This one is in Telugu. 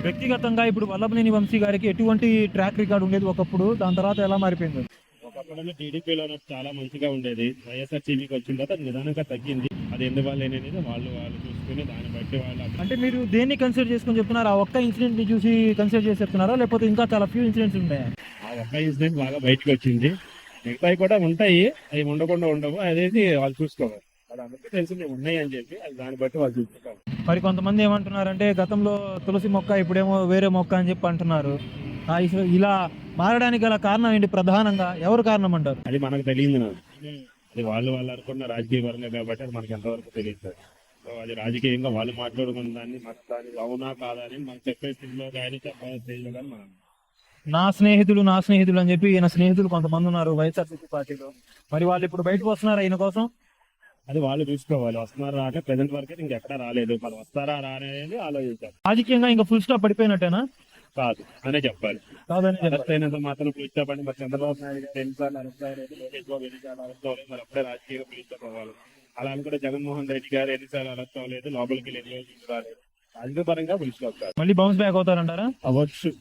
వ్యక్తిగతంగా ఇప్పుడు వల్లభనేని వంశీ గారికి ఎటువంటి ట్రాక్ రికార్డ్ ఉండేది ఒకప్పుడు, దాని తర్వాత ఎలా మారిపోయింది? ఒకప్పుడు టీడీపీలో చాలా మంచిగా ఉండేది. వైఎస్ఆర్సీపీకి వచ్చిన తర్వాత అది నిదానంగా తగ్గింది. అది ఎందువల్ల అనేది వాళ్ళు వాళ్ళు చూసుకుని దాన్ని బట్టి వాళ్ళు అంటే మీరు దేన్ని కన్సిడర్ చేసుకొని చెప్తున్నారు? ఆ ఒక్క ఇన్సిడెంట్ ని చూసి కన్సిడర్ చేసి చెప్తున్నారా, లేకపోతే ఇంకా చాలా ఫ్యూ ఇన్సిడెంట్స్ ఉంటాయా? ఆ ఒక్క ఇన్సిడెంట్ బాగా బయటకు వచ్చింది. మిగతాయి కూడా ఉంటాయి, అవి ఉండకుండా ఉండవు. అనేది వాళ్ళు చూసుకోవాలి. అది అందరికీ తెలిసింది ఉన్నాయి అని చెప్పి అది దాన్ని బట్టి వాళ్ళు చూసుకోవాలి. మరి కొంతమంది ఏమంటున్నారంటే గతంలో తులసి మొక్క ఇప్పుడేమో వేరే మొక్క అని చెప్పి అంటున్నారు. ఇలా మారడానికి గల కారణం ఏంటి? ప్రధానంగా ఎవరు కారణం అంటారు? అది మనకు తెలియదు. నాకు అది వాళ్ళు అనుకున్న రాజకీయ పరంగా కాబట్టి అది మనకి ఎంతవరకు తెలియదు. సో అది రాజకీయంగా వాళ్ళు మాట్లాడుకున్న దాన్ని మన దాన్ని అవునా కాదా అని మనం చెప్పే స్థితిలో కానీ చెప్పే స్థితిలో కానీ మనం నా స్నేహితులు అని చెప్పి ఈయన స్నేహితులు కొంతమంది ఉన్నారు వైఎస్ఆర్సీపీ పార్టీలో. మరి వాళ్ళు ఇప్పుడు బయటకు వస్తున్నారా ఈయన కోసం? అది వాళ్ళు చూసుకోవాలి. వస్తున్నారా అంటే ప్రెసెంట్ వరకు ఇంకెక్కడా రాలేదు. వాళ్ళు వస్తారా రానేది ఆలోచించాలి. రాజకీయంగా ఇంకా ఫుల్ స్టాప్ పడిపోయినట్టేనా? కాదు అనే చెప్పాలి. కాదని అరెస్ట్ అయినంత మాత్రం ఫుల్ స్టాప్ అండి. మరి చంద్రబాబు నాయుడు గారు ఎన్నిసార్లు అరెస్ట్ అయ్యారు, లోకేష్ బాబు ఎన్నిసార్లు అరెస్ట్ అవ్వలేదు, మరి అప్పుడే రాజకీయంగా ఫుల్ స్టాప్ అవ్వాలి. అలా అని కూడా జగన్మోహన్ రెడ్డి గారు ఎన్నిసార్లు అరెస్ట్ అవ్వలేదు, లోపలికి వెళ్ళి రాలేదు. రాజకీయ పరంగా ఫుల్ స్టాప్ కాదు. మళ్ళీ బౌన్స్ బ్యాక్ అవుతారంటారా? అవ్వచ్చు.